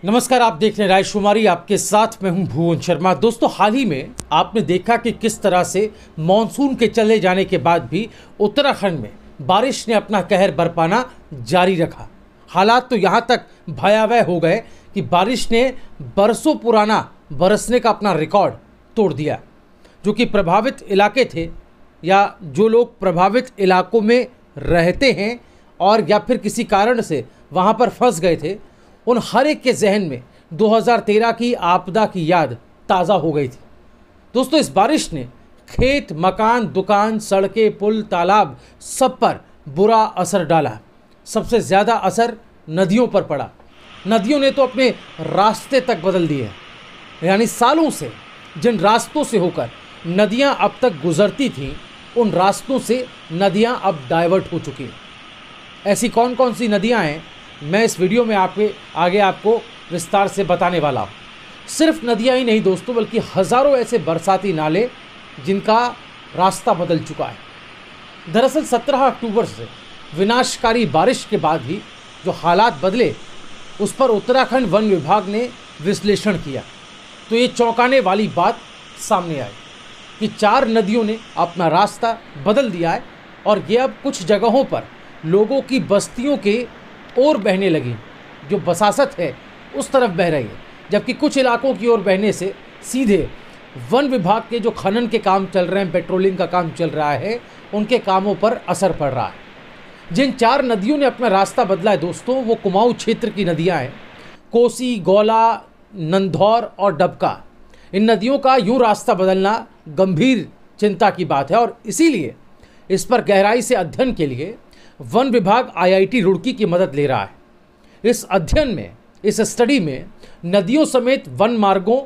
नमस्कार, आप देख रहे हैं रायशुमारी। आपके साथ मैं हूं भुवन शर्मा। दोस्तों, हाल ही में आपने देखा कि किस तरह से मॉनसून के चले जाने के बाद भी उत्तराखंड में बारिश ने अपना कहर बरपाना जारी रखा। हालात तो यहां तक भयावह हो गए कि बारिश ने बरसों पुराना बरसने का अपना रिकॉर्ड तोड़ दिया। जो कि प्रभावित इलाके थे या जो लोग प्रभावित इलाकों में रहते हैं और या फिर किसी कारण से वहां पर फंस गए थे, उन हर एक के जहन में 2013 की आपदा की याद ताज़ा हो गई थी। दोस्तों, इस बारिश ने खेत, मकान, दुकान, सड़कें, पुल, तालाब सब पर बुरा असर डाला। सबसे ज़्यादा असर नदियों पर पड़ा। नदियों ने तो अपने रास्ते तक बदल दिए। यानी सालों से जिन रास्तों से होकर नदियां अब तक गुजरती थीं, उन रास्तों से नदियां अब डाइवर्ट हो चुकी हैं। ऐसी कौन कौन सी नदियां हैं, मैं इस वीडियो में आगे आपको विस्तार से बताने वाला हूँ। सिर्फ नदियाँ ही नहीं दोस्तों, बल्कि हज़ारों ऐसे बरसाती नाले जिनका रास्ता बदल चुका है। दरअसल 17 अक्टूबर से विनाशकारी बारिश के बाद ही जो हालात बदले, उस पर उत्तराखंड वन विभाग ने विश्लेषण किया तो ये चौंकाने वाली बात सामने आई कि 4 नदियों ने अपना रास्ता बदल दिया है और ये अब कुछ जगहों पर लोगों की बस्तियों के ओर बहने लगी। जो बसासत है उस तरफ बह रही है, जबकि कुछ इलाकों की ओर बहने से सीधे वन विभाग के जो खनन के काम चल रहे हैं, पेट्रोलिंग का काम चल रहा है, उनके कामों पर असर पड़ रहा है। जिन 4 नदियों ने अपना रास्ता बदला है दोस्तों, वो कुमाऊं क्षेत्र की नदियां हैं। कोसी, गौला, नंधौर और डबका। इन नदियों का यूँ रास्ता बदलना गंभीर चिंता की बात है और इसीलिए इस पर गहराई से अध्ययन के लिए वन विभाग IIT रुड़की की मदद ले रहा है। इस अध्ययन में, इस स्टडी में नदियों समेत वन मार्गों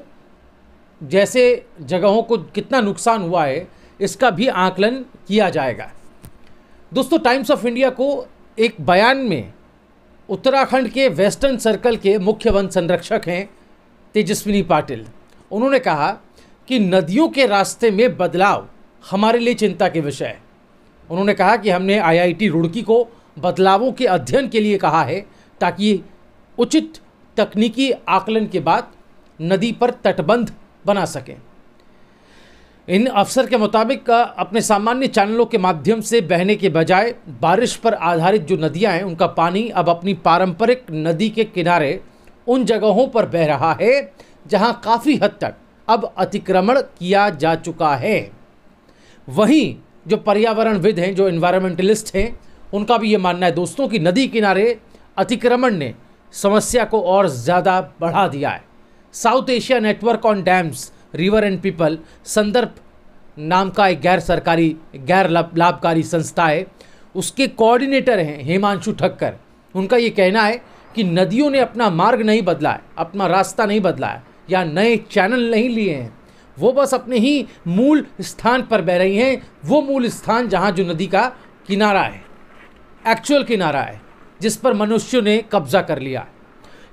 जैसे जगहों को कितना नुकसान हुआ है, इसका भी आकलन किया जाएगा। दोस्तों, टाइम्स ऑफ इंडिया को एक बयान में उत्तराखंड के वेस्टर्न सर्कल के मुख्य वन संरक्षक हैं तेजस्विनी पाटिल, उन्होंने कहा कि नदियों के रास्ते में बदलाव हमारे लिए चिंता के विषय है। उन्होंने कहा कि हमने IIT रुड़की को बदलावों के अध्ययन के लिए कहा है ताकि उचित तकनीकी आकलन के बाद नदी पर तटबंध बना सकें। इन अफसर के मुताबिक अपने सामान्य चैनलों के माध्यम से बहने के बजाय बारिश पर आधारित जो नदियां हैं, उनका पानी अब अपनी पारंपरिक नदी के किनारे उन जगहों पर बह रहा है जहां काफ़ी हद तक अब अतिक्रमण किया जा चुका है। वहीं जो पर्यावरणविद हैं, जो एनवायरमेंटलिस्ट हैं, उनका भी ये मानना है दोस्तों कि नदी किनारे अतिक्रमण ने समस्या को और ज़्यादा बढ़ा दिया है। South Asia network on dams, river and people संदर्भ नाम का एक गैर सरकारी, गैर लाभकारी संस्था है, उसके कोऑर्डिनेटर हैं हिमांशु ठक्कर। उनका ये कहना है कि नदियों ने अपना मार्ग नहीं बदला है, अपना रास्ता नहीं बदला है या नए चैनल नहीं लिए हैं, वो बस अपने ही मूल स्थान पर बह रही हैं। वो मूल स्थान जहाँ जो नदी का किनारा है, एक्चुअल किनारा है, जिस पर मनुष्यों ने कब्जा कर लिया है।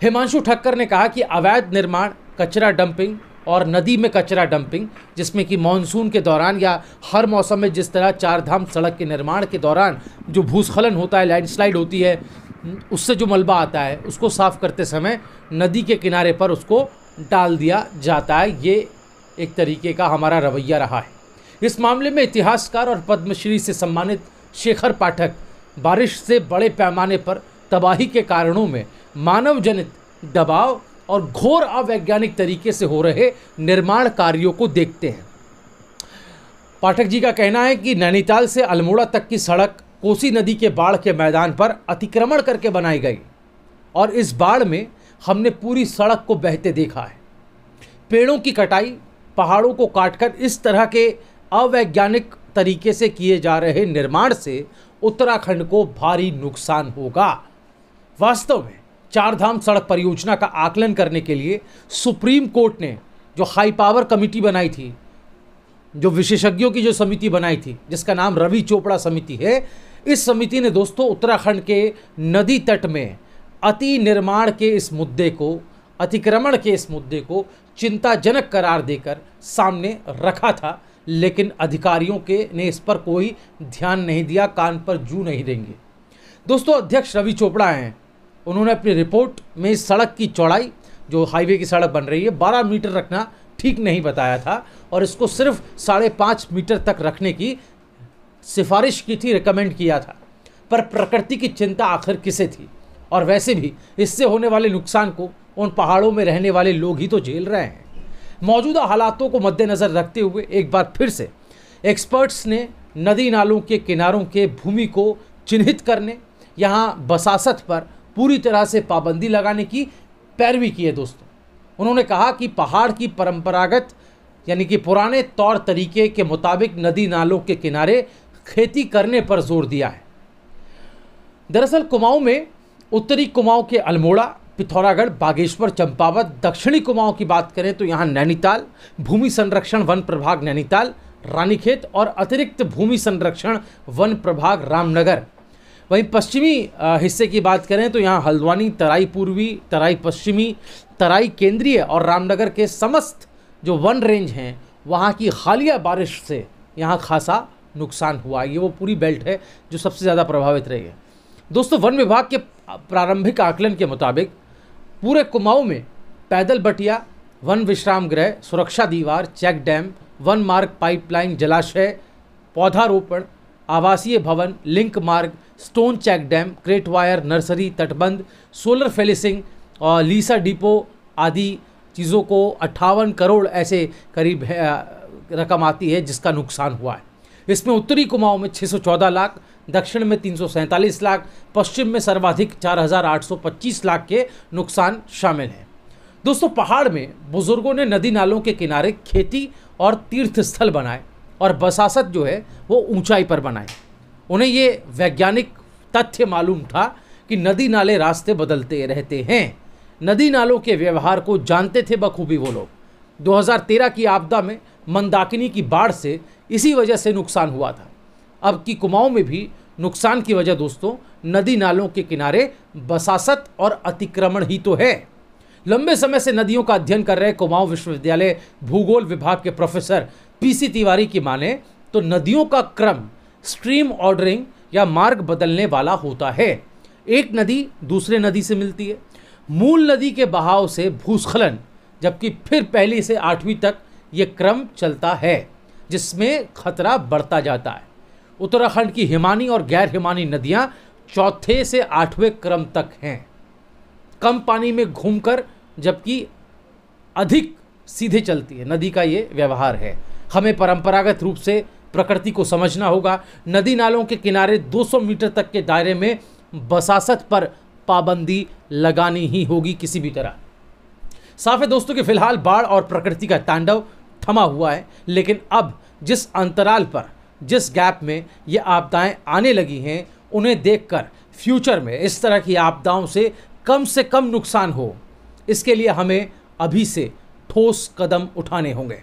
हिमांशु ठक्कर ने कहा कि अवैध निर्माण, कचरा डंपिंग और नदी में कचरा डंपिंग, जिसमें कि मानसून के दौरान या हर मौसम में जिस तरह 4 धाम सड़क के निर्माण के दौरान जो भूस्खलन होता है, लैंडस्लाइड होती है, उससे जो मलबा आता है, उसको साफ करते समय नदी के किनारे पर उसको डाल दिया जाता है। ये एक तरीके का हमारा रवैया रहा है। इस मामले में इतिहासकार और पद्मश्री से सम्मानित शेखर पाठक बारिश से बड़े पैमाने पर तबाही के कारणों में मानव जनित दबाव और घोर अवैज्ञानिक तरीके से हो रहे निर्माण कार्यों को देखते हैं। पाठक जी का कहना है कि नैनीताल से अल्मोड़ा तक की सड़क कोसी नदी के बाढ़ के मैदान पर अतिक्रमण करके बनाई गई और इस बाढ़ में हमने पूरी सड़क को बहते देखा है। पेड़ों की कटाई, पहाड़ों को काटकर इस तरह के अवैज्ञानिक तरीके से किए जा रहे निर्माण से उत्तराखंड को भारी नुकसान होगा। वास्तव में 4 धाम सड़क परियोजना का आकलन करने के लिए सुप्रीम कोर्ट ने जो हाई पावर कमेटी बनाई थी, जो विशेषज्ञों की जो समिति बनाई थी, जिसका नाम रवि चोपड़ा समिति है, इस समिति ने दोस्तों उत्तराखंड के नदी तट में अति निर्माण के इस मुद्दे को, अतिक्रमण के इस मुद्दे को चिंताजनक करार देकर सामने रखा था, लेकिन अधिकारियों के ने इस पर कोई ध्यान नहीं दिया, कान पर जू नहीं देंगे। दोस्तों, अध्यक्ष रवि चोपड़ा हैं, उन्होंने अपनी रिपोर्ट में इस सड़क की चौड़ाई जो हाईवे की सड़क बन रही है, 12 मीटर रखना ठीक नहीं बताया था और इसको सिर्फ 5.5 मीटर तक रखने की सिफारिश की थी, रिकमेंड किया था। पर प्रकृति की चिंता आखिर किसे थी? और वैसे भी इससे होने वाले नुकसान को उन पहाड़ों में रहने वाले लोग ही तो झेल रहे हैं। मौजूदा हालातों को मद्देनज़र रखते हुए एक बार फिर से एक्सपर्ट्स ने नदी नालों के किनारों के भूमि को चिन्हित करने, यहाँ बसासत पर पूरी तरह से पाबंदी लगाने की पैरवी की है। दोस्तों, उन्होंने कहा कि पहाड़ की परंपरागत यानी कि पुराने तौर तरीके के मुताबिक नदी नालों के किनारे खेती करने पर जोर दिया है। दरअसल कुमाऊं में उत्तरी कुमाऊं के अल्मोड़ा, पिथौरागढ़, बागेश्वर, चंपावत, दक्षिणी कुमाऊं की बात करें तो यहाँ नैनीताल, भूमि संरक्षण वन प्रभाग नैनीताल, रानीखेत और अतिरिक्त भूमि संरक्षण वन प्रभाग रामनगर। वहीं पश्चिमी हिस्से की बात करें तो यहाँ हल्द्वानी, तराई पूर्वी, तराई पश्चिमी, तराई केंद्रीय और रामनगर के समस्त जो वन रेंज हैं वहाँ की हालिया बारिश से यहाँ खासा नुकसान हुआ। ये वो पूरी बेल्ट है जो सबसे ज़्यादा प्रभावित रही है। दोस्तों, वन विभाग के प्रारंभिक आकलन के मुताबिक पूरे कुमाऊं में पैदल बटिया, वन विश्राम गृह, सुरक्षा दीवार, चेक डैम, वन मार्ग, पाइपलाइन, जलाशय, पौधारोपण, आवासीय भवन, लिंक मार्ग, stone check dam, crate wire, nursery, तटबंध, सोलर फेलिसिंग और लीसा डिपो आदि चीज़ों को 58 करोड़ ऐसे करीब रकम आती है जिसका नुकसान हुआ है। इसमें उत्तरी कुमाऊं में 614 लाख, दक्षिण में 347 लाख, पश्चिम में सर्वाधिक 4,825 लाख के नुकसान शामिल हैं। दोस्तों, पहाड़ में बुजुर्गों ने नदी नालों के किनारे खेती और तीर्थ स्थल बनाए और बसासत जो है वो ऊंचाई पर बनाए। उन्हें ये वैज्ञानिक तथ्य मालूम था कि नदी नाले रास्ते बदलते रहते हैं। नदी नालों के व्यवहार को जानते थे बखूबी वो लोग। 2013 की आपदा में मंदाकिनी की बाढ़ से इसी वजह से नुकसान हुआ था। अब की कुमाऊं में भी नुकसान की वजह दोस्तों नदी नालों के किनारे बसासत और अतिक्रमण ही तो है। लंबे समय से नदियों का अध्ययन कर रहे कुमाऊं विश्वविद्यालय भूगोल विभाग के प्रोफेसर पीसी तिवारी की माने तो नदियों का क्रम स्ट्रीम ऑर्डरिंग या मार्ग बदलने वाला होता है। एक नदी दूसरे नदी से मिलती है, मूल नदी के बहाव से भूस्खलन, जबकि फिर पहली से 8वीं तक ये क्रम चलता है जिसमें खतरा बढ़ता जाता है। उत्तराखंड की हिमानी और गैर हिमानी नदियां 4थे से 8वें क्रम तक हैं, कम पानी में घूमकर जबकि अधिक सीधे चलती है। नदी का ये व्यवहार है। हमें परंपरागत रूप से प्रकृति को समझना होगा। नदी नालों के किनारे 200 मीटर तक के दायरे में बसासत पर पाबंदी लगानी ही होगी किसी भी तरह। साफ है दोस्तों कि फिलहाल बाढ़ और प्रकृति का तांडव थमा हुआ है, लेकिन अब जिस अंतराल पर, जिस गैप में ये आपदाएं आने लगी हैं, उन्हें देखकर फ्यूचर में इस तरह की आपदाओं से कम नुकसान हो, इसके लिए हमें अभी से ठोस कदम उठाने होंगे।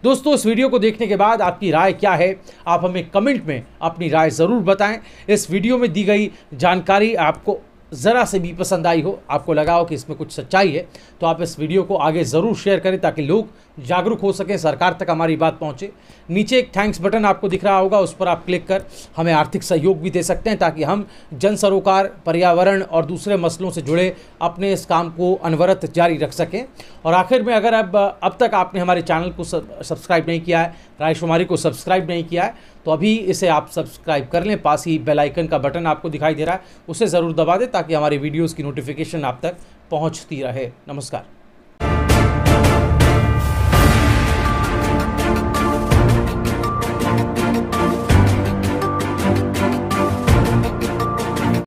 दोस्तों, इस वीडियो को देखने के बाद आपकी राय क्या है? आप हमें कमेंट में अपनी राय ज़रूर बताएं। इस वीडियो में दी गई जानकारी आपको ज़रा से भी पसंद आई हो, आपको लगा हो कि इसमें कुछ सच्चाई है, तो आप इस वीडियो को आगे ज़रूर शेयर करें ताकि लोग जागरूक हो सकें, सरकार तक हमारी बात पहुंचे। नीचे एक थैंक्स बटन आपको दिख रहा होगा, उस पर आप क्लिक कर हमें आर्थिक सहयोग भी दे सकते हैं ताकि हम जन सरोकार, पर्यावरण और दूसरे मसलों से जुड़े अपने इस काम को अनवरत जारी रख सकें। और आखिर में अगर अब तक आपने हमारे चैनल को सब्सक्राइब नहीं किया है, रायशुमारी को सब्सक्राइब नहीं किया है, तो अभी इसे आप सब्सक्राइब कर लें। पास ही बेल आइकन का बटन आपको दिखाई दे रहा है, उसे ज़रूर दबा दें ताकि हमारे वीडियोज़ की नोटिफिकेशन आप तक पहुँचती रहे। नमस्कार।